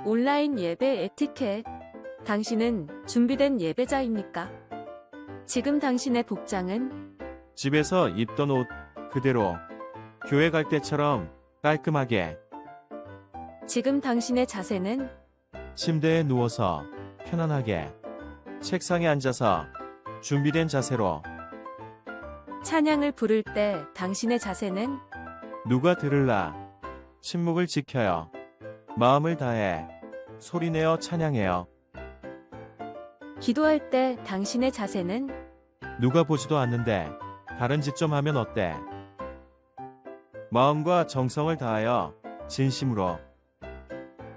온라인 예배 에티켓. 당신은 준비된 예배자입니까? 지금 당신의 복장은? 집에서 입던 옷 그대로 교회 갈 때처럼 깔끔하게 지금 당신의 자세는? 침대에 누워서 편안하게 책상에 앉아서 준비된 자세로 찬양을 부를 때 당신의 자세는? 누가 들을라 침묵을 지켜요. 마음을 다해 소리내어 찬양해요. 기도할 때 당신의 자세는? 누가 보지도 않는데 다른 짓 좀 하면 어때? 마음과 정성을 다하여 진심으로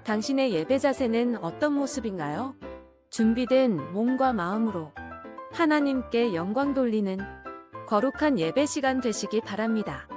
당신의 예배 자세는 어떤 모습인가요? 준비된 몸과 마음으로 하나님께 영광 돌리는 거룩한 예배 시간 되시기 바랍니다.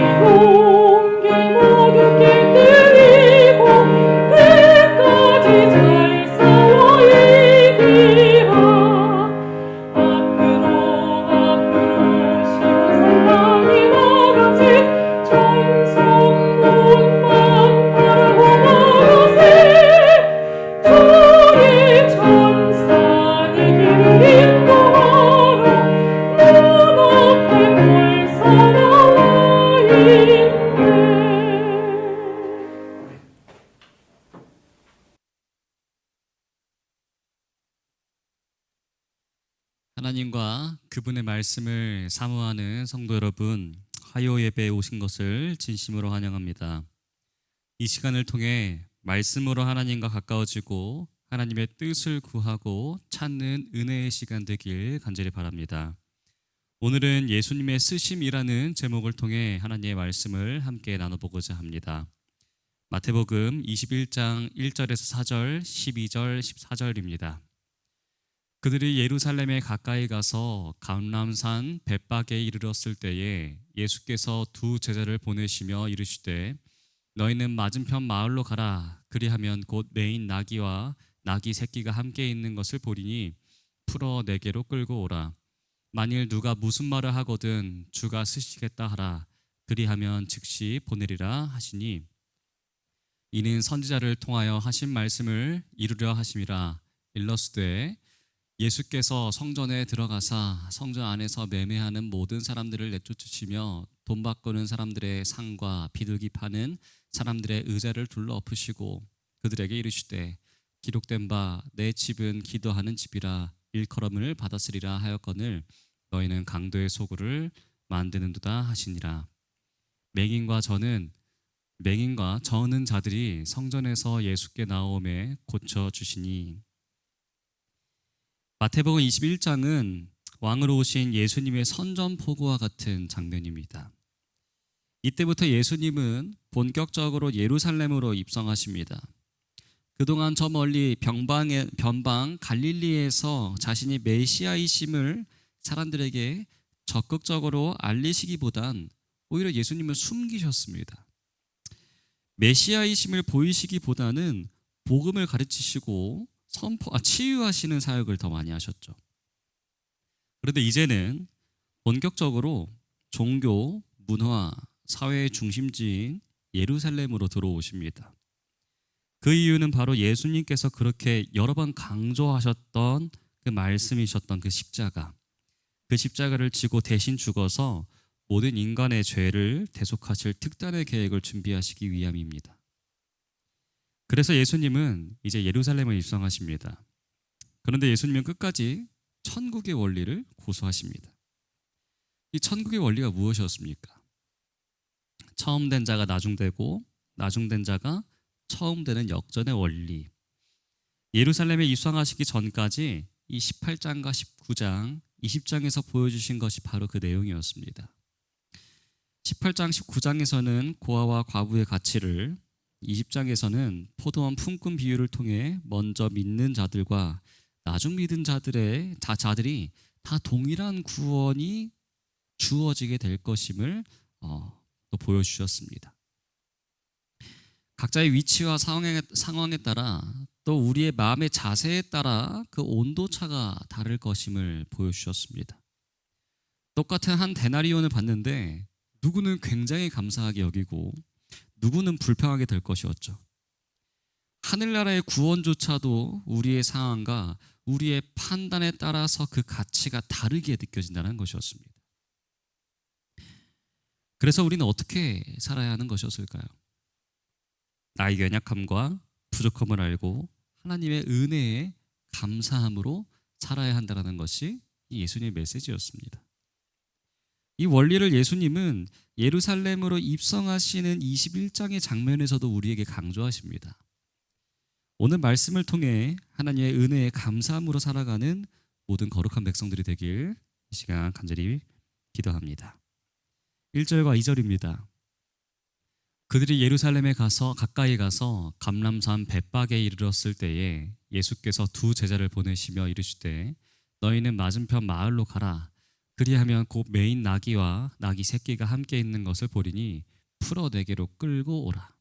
용기 모두 깃들이고 끝까지 잘 싸워 이기라. 앞으로 시온 산당이 나가지 정성문만 바라고 나가세. 주의 천사니 길을 인도하라. 눈앞에 벌써 나와 있네. 하나님과 그분의 말씀을 사모하는 성도 여러분, 화요 예배에 오신 것을 진심으로 환영합니다. 이 시간을 통해 말씀으로 하나님과 가까워지고 하나님의 뜻을 구하고 찾는 은혜의 시간 되길 간절히 바랍니다. 오늘은 예수님의 쓰심이라는 제목을 통해 하나님의 말씀을 함께 나눠보고자 합니다. 마태복음 21장 1절에서 4절, 12절, 14절입니다. 그들이 예루살렘에 가까이 가서 감람산 벳박에 이르렀을 때에 예수께서 두 제자를 보내시며 이르시되 너희는 맞은편 마을로 가라. 그리하면 곧 매인 나귀와 나귀 새끼가 함께 있는 것을 보리니 풀어 내게로 끌고 오라. 만일 누가 무슨 말을 하거든 주가 쓰시겠다 하라. 그리하면 즉시 보내리라 하시니 이는 선지자를 통하여 하신 말씀을 이루려 하심이라. 일러스되 예수께서 성전에 들어가사 성전 안에서 매매하는 모든 사람들을 내쫓으시며 돈 바꾸는 사람들의 상과 비둘기 파는 사람들의 의자를 둘러 엎으시고 그들에게 이르시되 기록된 바 내 집은 기도하는 집이라 일컬음을 받았으리라 하였거늘 너희는 강도의 소굴을 만드는도다 하시니라. 맹인과 저는 자들이 성전에서 예수께 나오매 고쳐주시니. 마태복음 21장은 왕으로 오신 예수님의 선전포고와 같은 장면입니다. 이때부터 예수님은 본격적으로 예루살렘으로 입성하십니다. 그동안 저 멀리 변방 갈릴리에서 자신이 메시아이심을 사람들에게 적극적으로 알리시기보단 오히려 예수님을 숨기셨습니다. 메시아이심을 보이시기보다는 복음을 가르치시고 치유하시는 사역을 더 많이 하셨죠. 그런데 이제는 본격적으로 종교, 문화, 사회의 중심지인 예루살렘으로 들어오십니다. 그 이유는 바로 예수님께서 그렇게 여러 번 강조하셨던 그 말씀이셨던 그 십자가를 지고 대신 죽어서 모든 인간의 죄를 대속하실 특단의 계획을 준비하시기 위함입니다. 그래서 예수님은 이제 예루살렘을 입성하십니다. 그런데 예수님은 끝까지 천국의 원리를 고수하십니다. 이 천국의 원리가 무엇이었습니까? 처음 된 자가 나중되고 나중된 자가 처음 되는 역전의 원리. 예루살렘에 입성하시기 전까지 이 18장과 19장, 20장에서 보여주신 것이 바로 그 내용이었습니다. 18장, 19장에서는 고아와 과부의 가치를, 20장에서는 포도원 품꾼 비유를 통해 먼저 믿는 자들과 나중 믿은 자들이 다 동일한 구원이 주어지게 될 것임을 또 보여주셨습니다. 각자의 위치와 상황에 따라 또 우리의 마음의 자세에 따라 그 온도차가 다를 것임을 보여주셨습니다. 똑같은 한 데나리온을 받는데 누구는 굉장히 감사하게 여기고 누구는 불평하게 될 것이었죠. 하늘나라의 구원조차도 우리의 상황과 우리의 판단에 따라서 그 가치가 다르게 느껴진다는 것이었습니다. 그래서 우리는 어떻게 살아야 하는 것이었을까요? 나의 연약함과 부족함을 알고 하나님의 은혜에 감사함으로 살아야 한다는 것이 예수님의 메시지였습니다. 이 원리를 예수님은 예루살렘으로 입성하시는 21장의 장면에서도 우리에게 강조하십니다. 오늘 말씀을 통해 하나님의 은혜에 감사함으로 살아가는 모든 거룩한 백성들이 되길 이 시간 간절히 기도합니다. 1절과 2절입니다. 그들이 예루살렘에 가까이 가서 감람산 벳박에 이르렀을 때에 예수께서 두 제자를 보내시며 이르시되 너희는 맞은편 마을로 가라. 그리하면 곧 메인 나귀와 나귀 새끼가 함께 있는 것을 보리니 풀어 내게로 끌고 오라.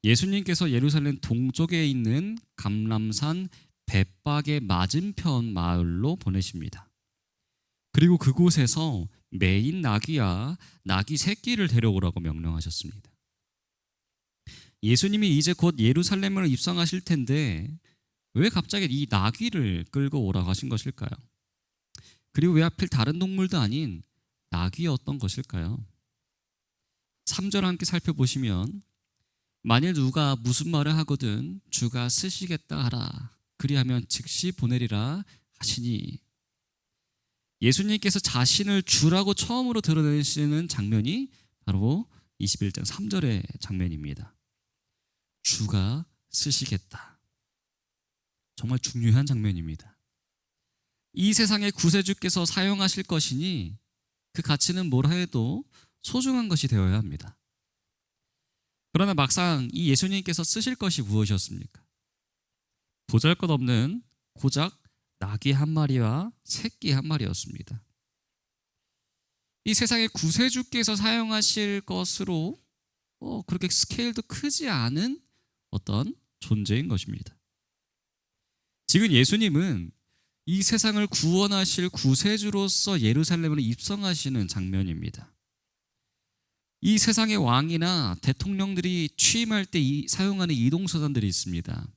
예수님께서 예루살렘 동쪽에 있는 감람산 벳박의 맞은편 마을로 보내십니다. 그리고 그곳에서 메인 나귀와 나귀 새끼를 데려오라고 명령하셨습니다. 예수님이 이제 곧 예루살렘으로 입성하실 텐데 왜 갑자기 이 나귀를 끌고 오라고 하신 것일까요? 그리고 왜 하필 다른 동물도 아닌 나귀였던 것일까요? 3절 함께 살펴보시면 만일 누가 무슨 말을 하거든 주가 쓰시겠다 하라. 그리하면 즉시 보내리라 하시니, 예수님께서 자신을 주라고 처음으로 드러내시는 장면이 바로 21장 3절의 장면입니다. 주가 쓰시겠다. 정말 중요한 장면입니다. 이 세상의 구세주께서 사용하실 것이니 그 가치는 뭐라 해도 소중한 것이 되어야 합니다. 그러나 막상 이 예수님께서 쓰실 것이 무엇이었습니까? 보잘것없는 고작 나귀 한 마리와 새끼 한 마리였습니다. 이 세상의 구세주께서 사용하실 것으로 그렇게 스케일도 크지 않은 어떤 존재인 것입니다. 지금 예수님은 이 세상을 구원하실 구세주로서 예루살렘으로 입성하시는 장면입니다. 이 세상의 왕이나 대통령들이 취임할 때 사용하는 이동수단들이 있습니다.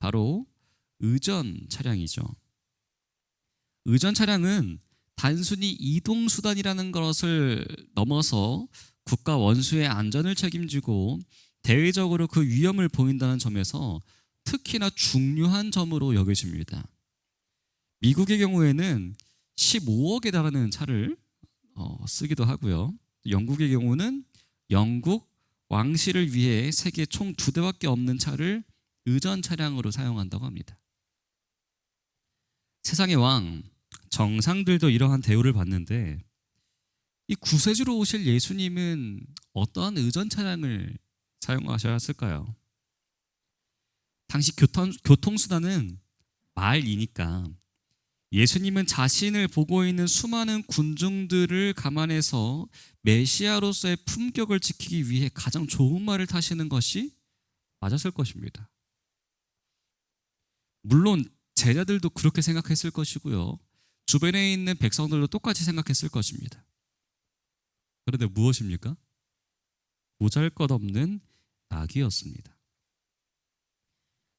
바로 의전 차량이죠. 의전 차량은 단순히 이동수단이라는 것을 넘어서 국가 원수의 안전을 책임지고 대외적으로 그 위험을 보인다는 점에서 특히나 중요한 점으로 여겨집니다. 미국의 경우에는 15억에 달하는 차를 쓰기도 하고요. 영국의 경우는 영국 왕실을 위해 세계 총 2대밖에 없는 차를 의전 차량으로 사용한다고 합니다. 세상의 왕, 정상들도 이러한 대우를 받는데 이 구세주로 오실 예수님은 어떠한 의전 차량을 사용하셔야 했을까요? 당시 교통수단은 말이니까 예수님은 자신을 보고 있는 수많은 군중들을 감안해서 메시아로서의 품격을 지키기 위해 가장 좋은 말을 타시는 것이 맞았을 것입니다. 물론 제자들도 그렇게 생각했을 것이고요. 주변에 있는 백성들도 똑같이 생각했을 것입니다. 그런데 무엇입니까? 보잘것없는 나귀였습니다.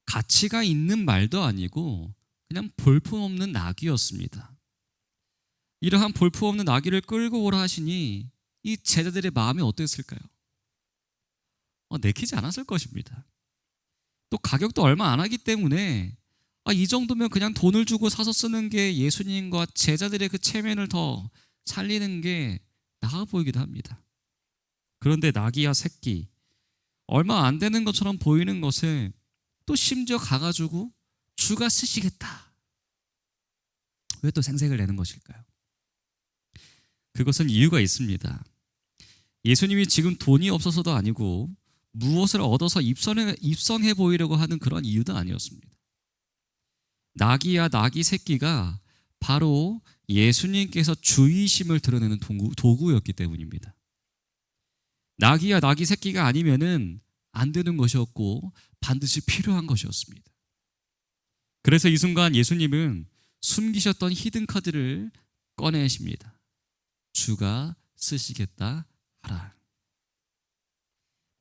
가치가 있는 말도 아니고 그냥 볼품없는 나귀였습니다. 이러한 볼품없는 나귀를 끌고 오라 하시니 이 제자들의 마음이 어땠을까요? 내키지 않았을 것입니다. 또 가격도 얼마 안 하기 때문에 이 정도면 그냥 돈을 주고 사서 쓰는 게 예수님과 제자들의 그 체면을 더 살리는 게 나아 보이기도 합니다. 그런데 나귀와 새끼, 얼마 안 되는 것처럼 보이는 것을 또 심지어 가가지고 주가 쓰시겠다. 왜 또 생색을 내는 것일까요? 그것은 이유가 있습니다. 예수님이 지금 돈이 없어서도 아니고 무엇을 얻어서 입성해 보이려고 하는 그런 이유도 아니었습니다. 나귀와 나귀 새끼가 바로 예수님께서 주이심을 드러내는 도구였기 때문입니다. 나귀와 나귀 새끼가 아니면은 안 되는 것이었고 반드시 필요한 것이었습니다. 그래서 이 순간 예수님은 숨기셨던 히든 카드를 꺼내십니다. 주가 쓰시겠다 하라.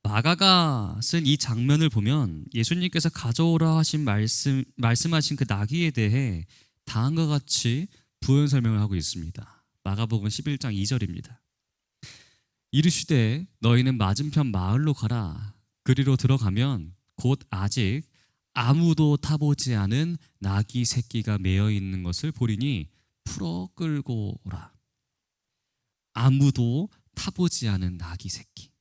마가가 쓴 이 장면을 보면 예수님께서 가져오라 하신 말씀하신 그 나귀에 대해 다음과 같이 부연 설명을 하고 있습니다. 마가복음 11장 2절입니다. 이르시되 너희는 맞은편 마을로 가라. 그리로 들어가면 곧 아직 아무도 타보지 않은 나귀 새끼가 매여 있는 것을 보리니 풀어 끌고 오라. 아무도 타보지 않은 나귀 새끼.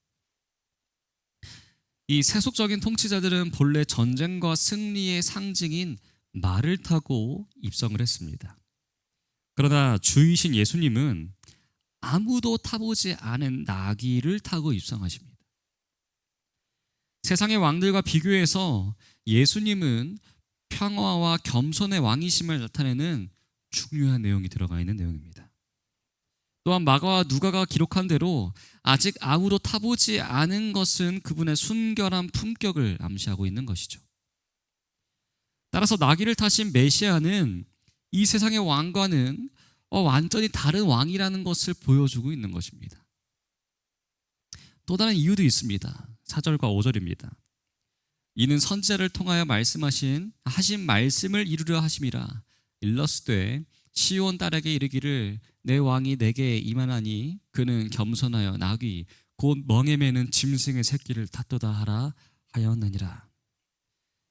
이 세속적인 통치자들은 본래 전쟁과 승리의 상징인 말을 타고 입성을 했습니다. 그러나 주이신 예수님은 아무도 타보지 않은 나귀를 타고 입성하십니다. 세상의 왕들과 비교해서 예수님은 평화와 겸손의 왕이심을 나타내는 중요한 내용이 들어가 있는 내용입니다. 또한 마가와 누가가 기록한 대로 아직 아무도 타보지 않은 것은 그분의 순결한 품격을 암시하고 있는 것이죠. 따라서 나귀를 타신 메시아는 이 세상의 왕과는 완전히 다른 왕이라는 것을 보여주고 있는 것입니다. 또 다른 이유도 있습니다. 4절과 5절입니다. 이는 선지자를 통하여 하신 말씀을 이루려 하심이라. 일러스되 시온 딸에게 이르기를 내 왕이 내게 임하나니 그는 겸손하여 나귀 곧 멍에 매는 짐승의 새끼를 탔도다 하라 하였느니라.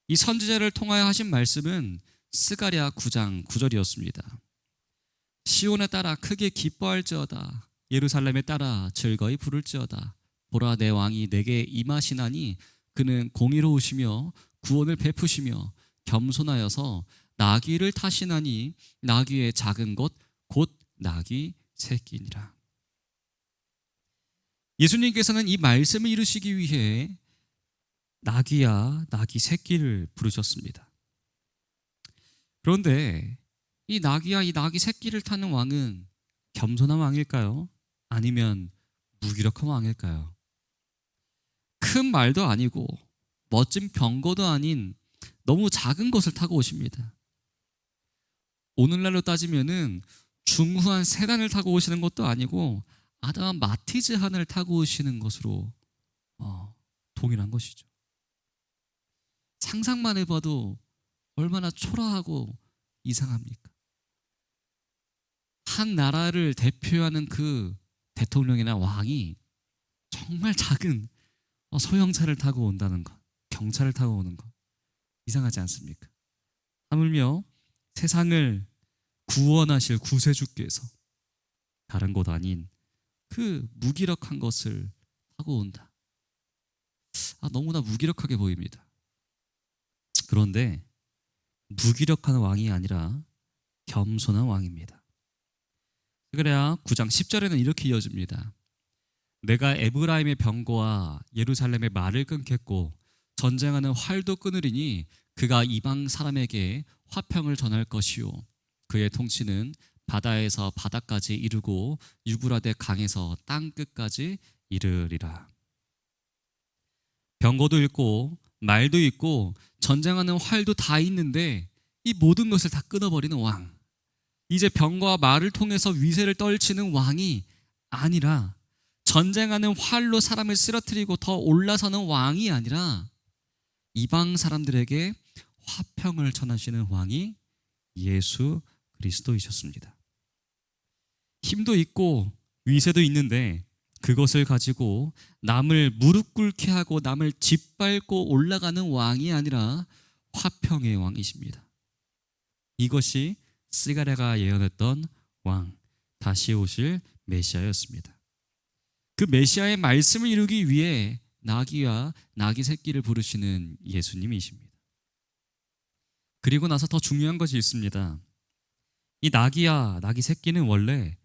이 선지자를 통하여 하신 말씀은 스가랴 9장 9절이었습니다. 시온에 따라 크게 기뻐할지어다. 예루살렘에 따라 즐거이 부를지어다. 보라 내 왕이 내게 임하시나니 그는 공의로우시며 구원을 베푸시며 겸손하여서 나귀를 타시나니 나귀의 작은 것 곧 나귀 새끼니라. 예수님께서는 이 말씀을 이루시기 위해 나귀야 나귀 새끼를 부르셨습니다. 그런데 이 나귀야 이 나귀 새끼를 타는 왕은 겸손한 왕일까요? 아니면 무기력한 왕일까요? 큰 말도 아니고 멋진 병거도 아닌 너무 작은 것을 타고 오십니다. 오늘날로 따지면은 중후한 세단을 타고 오시는 것도 아니고 아담한 마티즈 하나를 타고 오시는 것으로 동일한 것이죠. 상상만 해봐도 얼마나 초라하고 이상합니까? 한 나라를 대표하는 그 대통령이나 왕이 정말 작은 소형차를 타고 온다는 것, 경차를 타고 오는 것, 이상하지 않습니까? 하물며 세상을 구원하실 구세주께서 다른 곳 아닌 그 무기력한 것을 타고 온다. 너무나 무기력하게 보입니다. 그런데 무기력한 왕이 아니라 겸손한 왕입니다. 그래야 9장 10절에는 이렇게 이어집니다. 내가 에브라임의 병거와 예루살렘의 말을 끊겠고 전쟁하는 활도 끊으리니 그가 이방 사람에게 화평을 전할 것이요 그의 통치는 바다에서 바다까지 이르고 유브라데 강에서 땅 끝까지 이르리라. 병거도 있고 말도 있고 전쟁하는 활도 다 있는데 이 모든 것을 다 끊어버리는 왕, 이제 병거와 말을 통해서 위세를 떨치는 왕이 아니라 전쟁하는 활로 사람을 쓰러뜨리고 더 올라서는 왕이 아니라 이방 사람들에게 화평을 전하시는 왕이 예수 그리스도이셨습니다. 힘도 있고 위세도 있는데 그것을 가지고 남을 무릎 꿇게 하고 남을 짓밟고 올라가는 왕이 아니라 화평의 왕이십니다. 이것이 스가랴가 예언했던 왕, 다시 오실 메시아였습니다. 그 메시아의 말씀을 이루기 위해 나귀와 나귀 새끼를 부르시는 예수님이십니다. 그리고 나서 더 중요한 것이 있습니다. 이 나귀와 나귀 새끼는 원래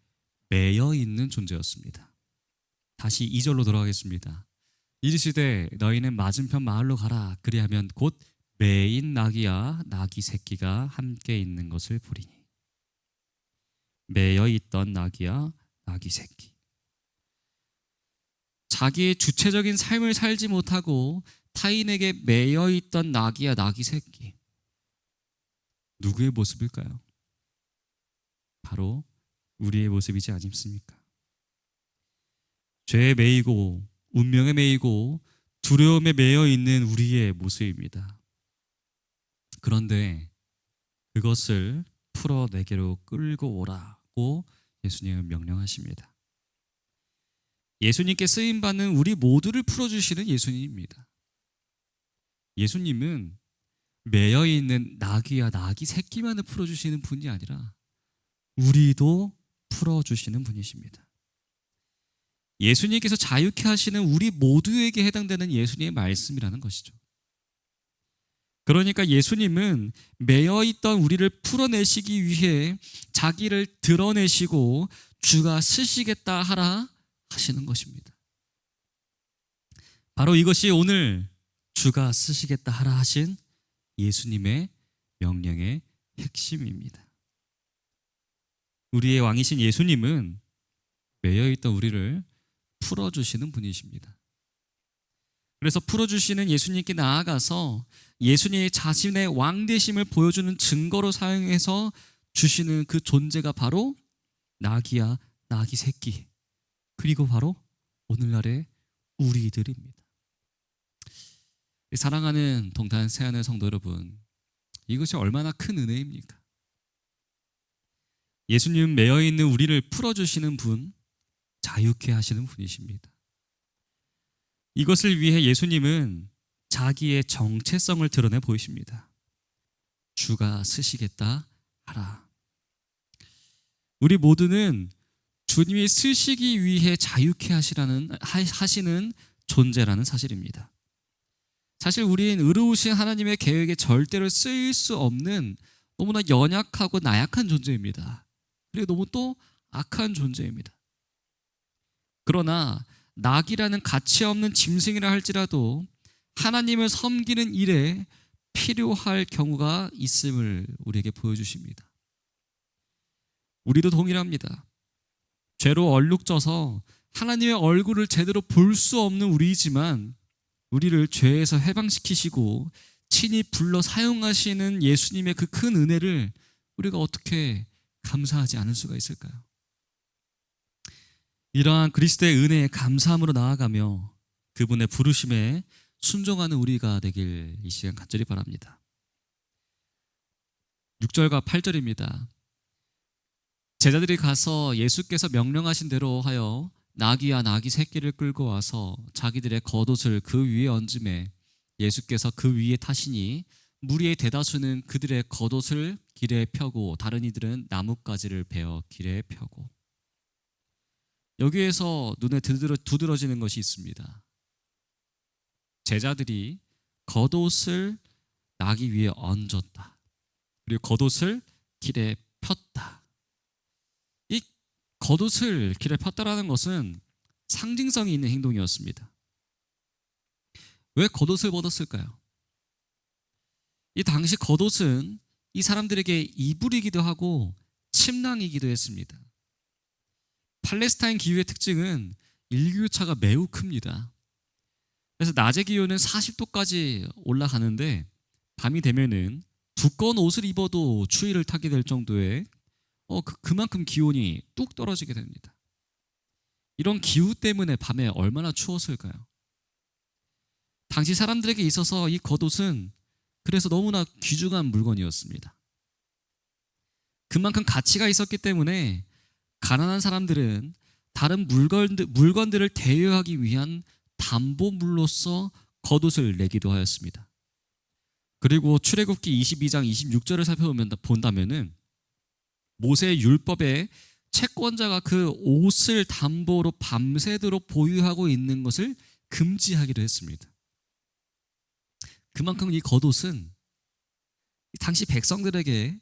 매여 있는 존재였습니다. 다시 2절로 돌아가겠습니다. 이르시되 너희는 맞은편 마을로 가라. 그리하면 곧 매인 나귀와 나귀 새끼가 함께 있는 것을 보리니. 매여 있던 나귀와 나귀 새끼. 자기의 주체적인 삶을 살지 못하고 타인에게 매여 있던 나귀와 나귀 새끼. 누구의 모습일까요? 바로 우리의 모습이지 않습니까? 죄에 매이고 운명에 매이고 두려움에 매여 있는 우리의 모습입니다. 그런데 그것을 풀어 내게로 끌고 오라고 예수님은 명령하십니다. 예수님께 쓰임받는 우리 모두를 풀어주시는 예수님입니다. 예수님은 매여 있는 나귀와 나귀 새끼만을 풀어주시는 분이 아니라 우리도 풀어주시는 분이십니다. 예수님께서 자유케 하시는 우리 모두에게 해당되는 예수님의 말씀이라는 것이죠. 그러니까 예수님은 매여있던 우리를 풀어내시기 위해 자기를 드러내시고 주가 쓰시겠다 하라 하시는 것입니다. 바로 이것이 오늘 주가 쓰시겠다 하라 하신 예수님의 명령의 핵심입니다. 우리의 왕이신 예수님은 매여있던 우리를 풀어주시는 분이십니다. 그래서 풀어주시는 예수님께 나아가서 예수님의 자신의 왕되심을 보여주는 증거로 사용해서 주시는 그 존재가 바로 나귀야 나귀 새끼, 그리고 바로 오늘날의 우리들입니다. 사랑하는 동탄 새하늘 성도 여러분, 이것이 얼마나 큰 은혜입니까? 예수님 매여있는 우리를 풀어주시는 분, 자유케 하시는 분이십니다. 이것을 위해 예수님은 자기의 정체성을 드러내 보이십니다. 주가 쓰시겠다 하라. 우리 모두는 주님이 쓰시기 위해 자유케 하시는 존재라는 사실입니다. 사실 우리는 의로우신 하나님의 계획에 절대로 쓰일 수 없는 너무나 연약하고 나약한 존재입니다. 그리고 너무 또 악한 존재입니다. 그러나 낙이라는 가치 없는 짐승이라 할지라도 하나님을 섬기는 일에 필요할 경우가 있음을 우리에게 보여주십니다. 우리도 동일합니다. 죄로 얼룩져서 하나님의 얼굴을 제대로 볼 수 없는 우리이지만 우리를 죄에서 해방시키시고 친히 불러 사용하시는 예수님의 그 큰 은혜를 우리가 어떻게 감사하지 않을 수가 있을까요? 이러한 그리스도의 은혜에 감사함으로 나아가며 그분의 부르심에 순종하는 우리가 되길 이 시간 간절히 바랍니다. 6절과 8절입니다. 제자들이 가서 예수께서 명령하신 대로 하여 나귀와 나귀 새끼를 끌고 와서 자기들의 겉옷을 그 위에 얹음에 예수께서 그 위에 타시니 무리의 대다수는 그들의 겉옷을 길에 펴고 다른 이들은 나뭇가지를 베어 길에 펴고. 여기에서 눈에 두드러지는 것이 있습니다. 제자들이 겉옷을 나귀 위에 얹었다. 그리고 겉옷을 길에 폈다. 이 겉옷을 길에 폈다라는 것은 상징성이 있는 행동이었습니다. 왜 겉옷을 벗었을까요? 이 당시 겉옷은 이 사람들에게 이불이기도 하고 침낭이기도 했습니다. 팔레스타인 기후의 특징은 일교차가 매우 큽니다. 그래서 낮의 기온은 40도까지 올라가는데 밤이 되면은 두꺼운 옷을 입어도 추위를 타게 될 정도의 그만큼 기온이 뚝 떨어지게 됩니다. 이런 기후 때문에 밤에 얼마나 추웠을까요? 당시 사람들에게 있어서 이 겉옷은 그래서 너무나 귀중한 물건이었습니다. 그만큼 가치가 있었기 때문에 가난한 사람들은 다른 물건들을 대여하기 위한 담보물로서 겉옷을 내기도 하였습니다. 그리고 출애굽기 22장 26절을 살펴본다면은 모세의 율법에 채권자가 그 옷을 담보로 밤새도록 보유하고 있는 것을 금지하기로 했습니다. 그만큼 이 겉옷은 당시 백성들에게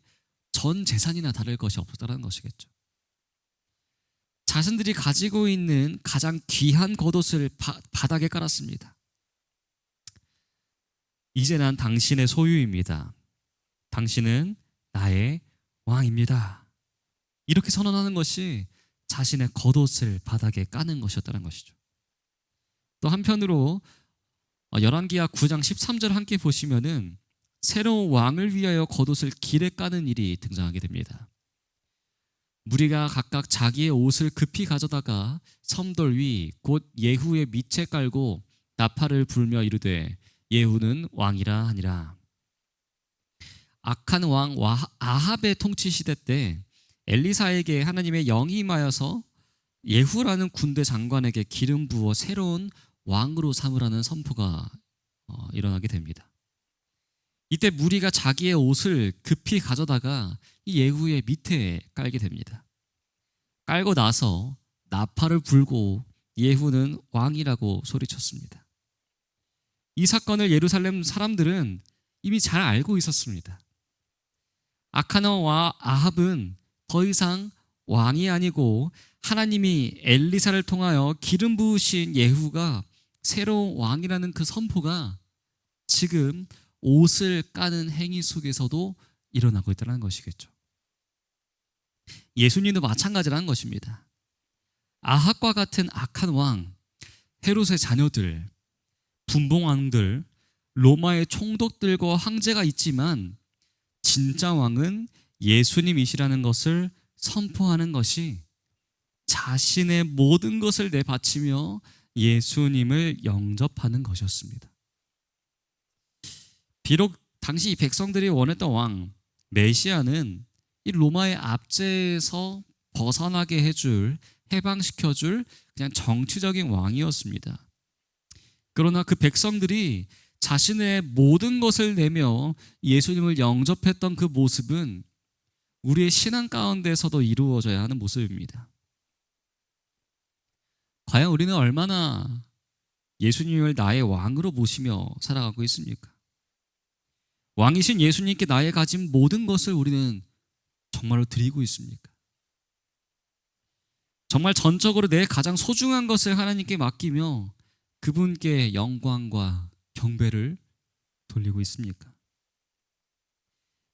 전 재산이나 다를 것이 없었다는 것이겠죠. 자신들이 가지고 있는 가장 귀한 겉옷을 바닥에 깔았습니다. 이제 난 당신의 소유입니다. 당신은 나의 왕입니다. 이렇게 선언하는 것이 자신의 겉옷을 바닥에 까는 것이었다는 것이죠. 또 한편으로 열왕기하 9장 13절 함께 보시면은 새로운 왕을 위하여 겉옷을 길에 까는 일이 등장하게 됩니다. 무리가 각각 자기의 옷을 급히 가져다가 섬돌 위 곧 예후의 밑에 깔고 나팔을 불며 이르되 예후는 왕이라 하니라. 악한 왕 아합의 통치 시대 때 엘리사에게 하나님의 영이 임하여서 예후라는 군대 장관에게 기름 부어 새로운 왕으로 삼으라는 선포가 일어나게 됩니다. 이때 무리가 자기의 옷을 급히 가져다가 이 예후의 밑에 깔게 됩니다. 깔고 나서 나팔을 불고 예후는 왕이라고 소리쳤습니다. 이 사건을 예루살렘 사람들은 이미 잘 알고 있었습니다. 악한 왕 아합은 더 이상 왕이 아니고 하나님이 엘리사를 통하여 기름 부으신 예후가 새로운 왕이라는 그 선포가 지금 옷을 까는 행위 속에서도 일어나고 있다는 것이겠죠. 예수님도 마찬가지라는 것입니다. 아합과 같은 악한 왕, 헤롯의 자녀들, 분봉왕들, 로마의 총독들과 황제가 있지만 진짜 왕은 예수님이시라는 것을 선포하는 것이 자신의 모든 것을 내바치며 예수님을 영접하는 것이었습니다. 비록 당시 이 백성들이 원했던 왕 메시아는 이 로마의 압제에서 벗어나게 해줄, 해방시켜줄 그냥 정치적인 왕이었습니다. 그러나 그 백성들이 자신의 모든 것을 내며 예수님을 영접했던 그 모습은 우리의 신앙 가운데서도 이루어져야 하는 모습입니다. 과연 우리는 얼마나 예수님을 나의 왕으로 모시며 살아가고 있습니까? 왕이신 예수님께 나의 가진 모든 것을 우리는 정말로 드리고 있습니까? 정말 전적으로 내 가장 소중한 것을 하나님께 맡기며 그분께 영광과 경배를 돌리고 있습니까?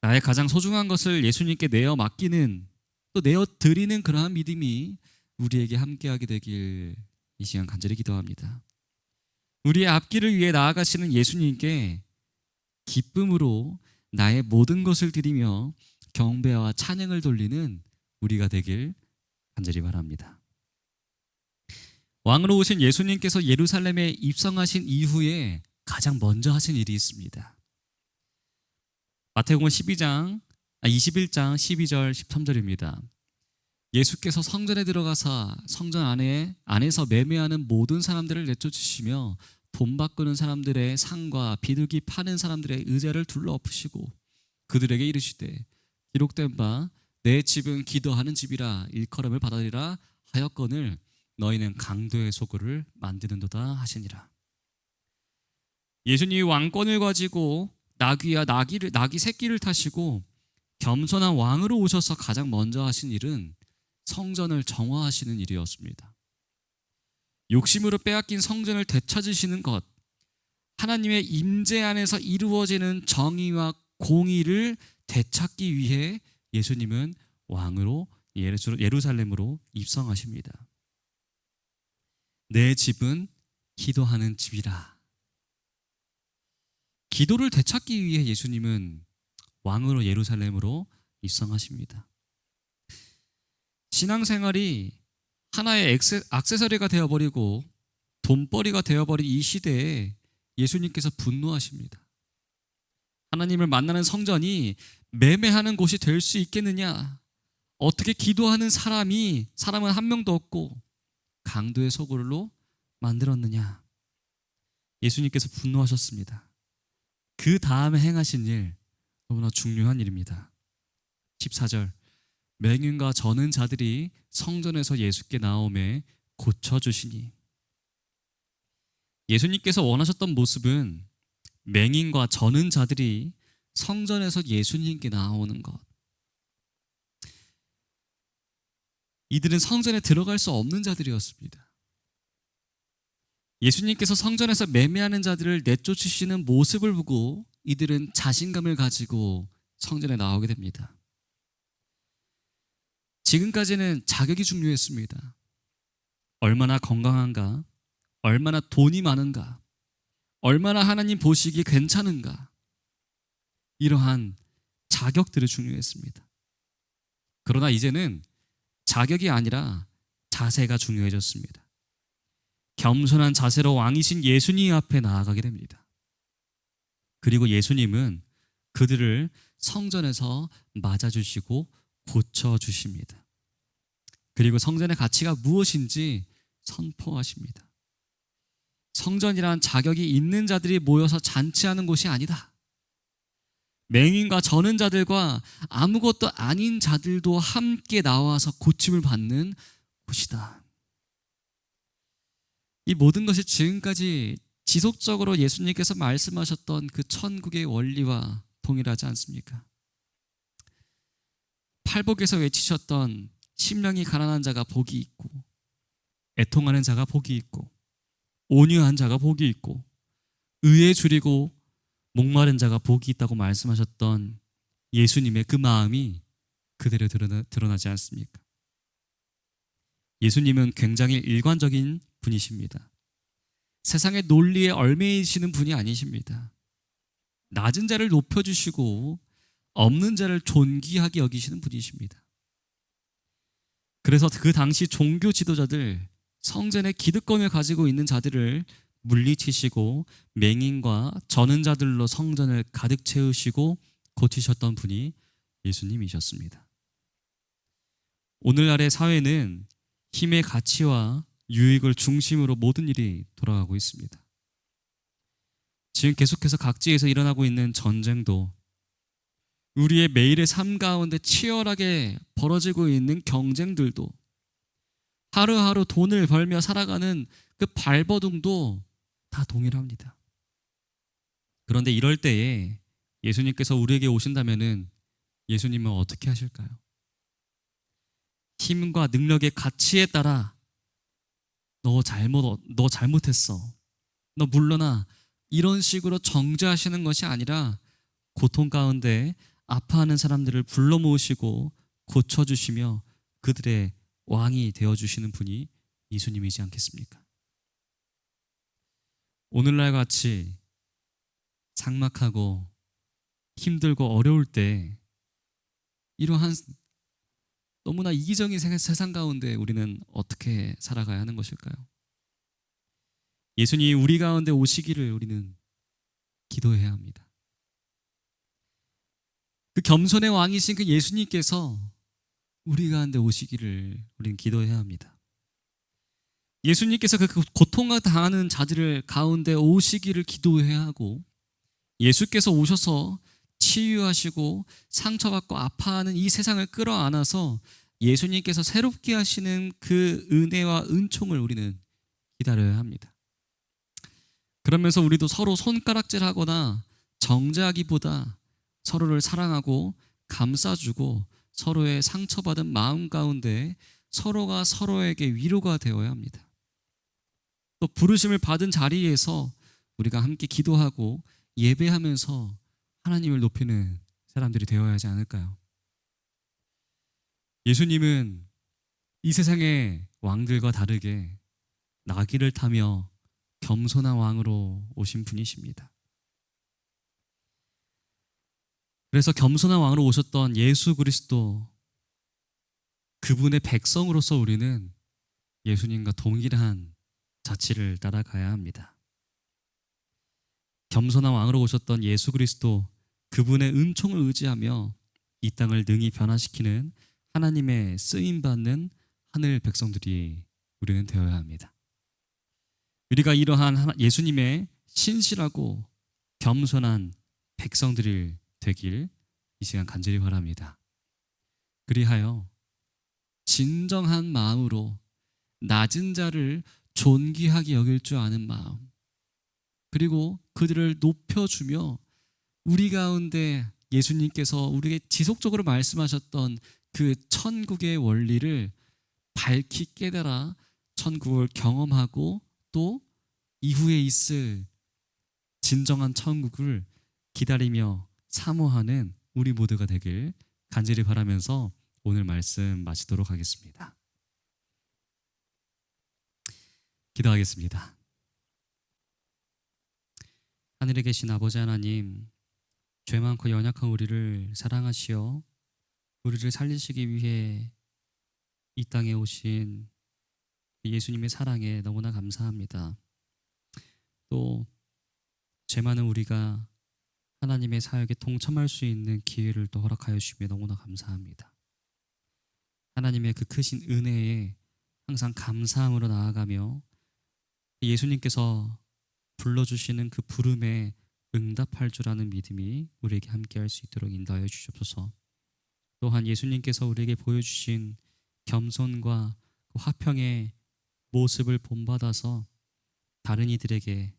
나의 가장 소중한 것을 예수님께 내어 맡기는, 또 내어 드리는 그러한 믿음이 우리에게 함께하게 되길 이 시간 간절히 기도합니다. 우리의 앞길을 위해 나아가시는 예수님께 기쁨으로 나의 모든 것을 드리며 경배와 찬양을 돌리는 우리가 되길 간절히 바랍니다. 왕으로 오신 예수님께서 예루살렘에 입성하신 이후에 가장 먼저 하신 일이 있습니다. 마태복음 21장 12절 13절입니다. 예수께서 성전에 들어가사 성전 안에서 매매하는 모든 사람들을 내쫓으시며 돈 바꾸는 사람들의 상과 비둘기 파는 사람들의 의자를 둘러엎으시고 그들에게 이르시되 기록된 바 내 집은 기도하는 집이라 일컬음을 받으리라 하였거늘 너희는 강도의 소굴을 만드는도다 하시니라. 예수님이 왕권을 가지고 나귀와 나귀 새끼를 타시고 겸손한 왕으로 오셔서 가장 먼저 하신 일은 성전을 정화하시는 일이었습니다. 욕심으로 빼앗긴 성전을 되찾으시는 것, 하나님의 임재 안에서 이루어지는 정의와 공의를 되찾기 위해 예수님은 왕으로 예루살렘으로 입성하십니다. 내 집은 기도하는 집이라. 기도를 되찾기 위해 예수님은 왕으로 예루살렘으로 입성하십니다. 신앙생활이 하나의 액세서리가 되어버리고 돈벌이가 되어버린 이 시대에 예수님께서 분노하십니다. 하나님을 만나는 성전이 매매하는 곳이 될 수 있겠느냐? 어떻게 기도하는 사람은 한 명도 없고 강도의 소굴로 만들었느냐? 예수님께서 분노하셨습니다. 그 다음에 행하신 일, 너무나 중요한 일입니다. 14절, 맹인과 저는 자들이 성전에서 예수께 나오매 고쳐주시니. 예수님께서 원하셨던 모습은 맹인과 저는 자들이 성전에서 예수님께 나오는 것. 이들은 성전에 들어갈 수 없는 자들이었습니다. 예수님께서 성전에서 매매하는 자들을 내쫓으시는 모습을 보고 이들은 자신감을 가지고 성전에 나오게 됩니다. 지금까지는 자격이 중요했습니다. 얼마나 건강한가, 얼마나 돈이 많은가, 얼마나 하나님 보시기에 괜찮은가, 이러한 자격들이 중요했습니다. 그러나 이제는 자격이 아니라 자세가 중요해졌습니다. 겸손한 자세로 왕이신 예수님 앞에 나아가게 됩니다. 그리고 예수님은 그들을 성전에서 맞아주시고 고쳐주십니다. 그리고 성전의 가치가 무엇인지 선포하십니다. 성전이란 자격이 있는 자들이 모여서 잔치하는 곳이 아니다. 맹인과 저는 자들과 아무것도 아닌 자들도 함께 나와서 고침을 받는 곳이다. 이 모든 것이 지금까지 지속적으로 예수님께서 말씀하셨던 그 천국의 원리와 동일하지 않습니까? 팔복에서 외치셨던 심령이 가난한 자가 복이 있고, 애통하는 자가 복이 있고, 온유한 자가 복이 있고, 의에 줄이고 목마른 자가 복이 있다고 말씀하셨던 예수님의 그 마음이 그대로 드러나지 않습니까? 예수님은 굉장히 일관적인 분이십니다. 세상의 논리에 얽매이시는 분이 아니십니다. 낮은 자를 높여주시고 없는 자를 존귀하게 여기시는 분이십니다. 그래서 그 당시 종교 지도자들, 성전의 기득권을 가지고 있는 자들을 물리치시고 맹인과 저는 자들로 성전을 가득 채우시고 고치셨던 분이 예수님이셨습니다. 오늘날의 사회는 힘의 가치와 유익을 중심으로 모든 일이 돌아가고 있습니다. 지금 계속해서 각지에서 일어나고 있는 전쟁도, 우리의 매일의 삶 가운데 치열하게 벌어지고 있는 경쟁들도, 하루하루 돈을 벌며 살아가는 그 발버둥도 다 동일합니다. 그런데 이럴 때에 예수님께서 우리에게 오신다면은 예수님은 어떻게 하실까요? 힘과 능력의 가치에 따라 너 잘못했어, 너 물러나, 이런 식으로 정죄하시는 것이 아니라 고통 가운데 아파하는 사람들을 불러 모으시고 고쳐주시며 그들의 왕이 되어주시는 분이 예수님이지 않겠습니까? 오늘날 같이 삭막하고 힘들고 어려울 때 이러한 너무나 이기적인 세상 가운데 우리는 어떻게 살아가야 하는 것일까요? 예수님이 우리 가운데 오시기를 우리는 기도해야 합니다. 그 겸손의 왕이신 그 예수님께서 우리 가운데 오시기를 우리는 기도해야 합니다. 예수님께서 그 고통을 당하는 자들을 가운데 오시기를 기도해야 하고, 예수께서 오셔서 치유하시고 상처받고 아파하는 이 세상을 끌어안아서 예수님께서 새롭게 하시는 그 은혜와 은총을 우리는 기다려야 합니다. 그러면서 우리도 서로 손가락질하거나 정죄하기보다 서로를 사랑하고 감싸주고 서로의 상처받은 마음 가운데 서로가 서로에게 위로가 되어야 합니다. 또 부르심을 받은 자리에서 우리가 함께 기도하고 예배하면서 하나님을 높이는 사람들이 되어야 하지 않을까요? 예수님은 이 세상의 왕들과 다르게 나귀를 타며 겸손한 왕으로 오신 분이십니다. 그래서 겸손한 왕으로 오셨던 예수 그리스도, 그분의 백성으로서 우리는 예수님과 동일한 자치를 따라가야 합니다. 겸손한 왕으로 오셨던 예수 그리스도, 그분의 은총을 의지하며 이 땅을 능히 변화시키는 하나님의 쓰임받는 하늘 백성들이 우리는 되어야 합니다. 우리가 이러한 예수님의 신실하고 겸손한 백성들이 되길 이 시간 간절히 바랍니다. 그리하여 진정한 마음으로 낮은 자를 존귀하게 여길 줄 아는 마음, 그리고 그들을 높여주며 우리 가운데 예수님께서 우리에게 지속적으로 말씀하셨던 그 천국의 원리를 밝히 깨달아 천국을 경험하고 또 이후에 있을 진정한 천국을 기다리며 사모하는 우리 모두가 되길 간절히 바라면서 오늘 말씀 마치도록 하겠습니다. 기도하겠습니다. 하늘에 계신 아버지 하나님, 죄 많고 연약한 우리를 사랑하시어 우리를 살리시기 위해 이 땅에 오신 예수님의 사랑에 너무나 감사합니다. 또 죄 많은 우리가 하나님의 사역에 동참할 수 있는 기회를 또 허락하여 주시며 너무나 감사합니다. 하나님의 그 크신 은혜에 항상 감사함으로 나아가며 예수님께서 불러주시는 그 부름에 응답할 줄 아는 믿음이 우리에게 함께할 수 있도록 인도하여 주시옵소서. 또한 예수님께서 우리에게 보여주신 겸손과 그 화평의 모습을 본받아서 다른 이들에게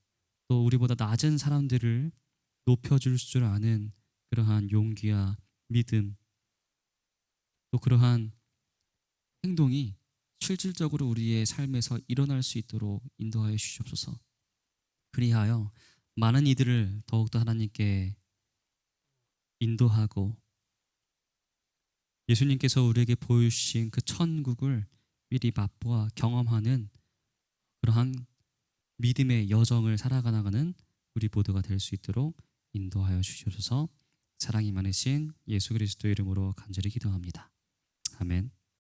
또 우리보다 낮은 사람들을 높여줄 줄 아는 그러한 용기와 믿음, 또 그러한 행동이 실질적으로 우리의 삶에서 일어날 수 있도록 인도하여 주시옵소서. 그리하여 많은 이들을 더욱더 하나님께 인도하고 예수님께서 우리에게 보여주신 그 천국을 미리 맛보아 경험하는 그러한 믿음의 여정을 살아가나가는 우리 모두가 될 수 있도록 인도하여 주셔서 사랑이 많으신 예수 그리스도 이름으로 간절히 기도합니다. 아멘.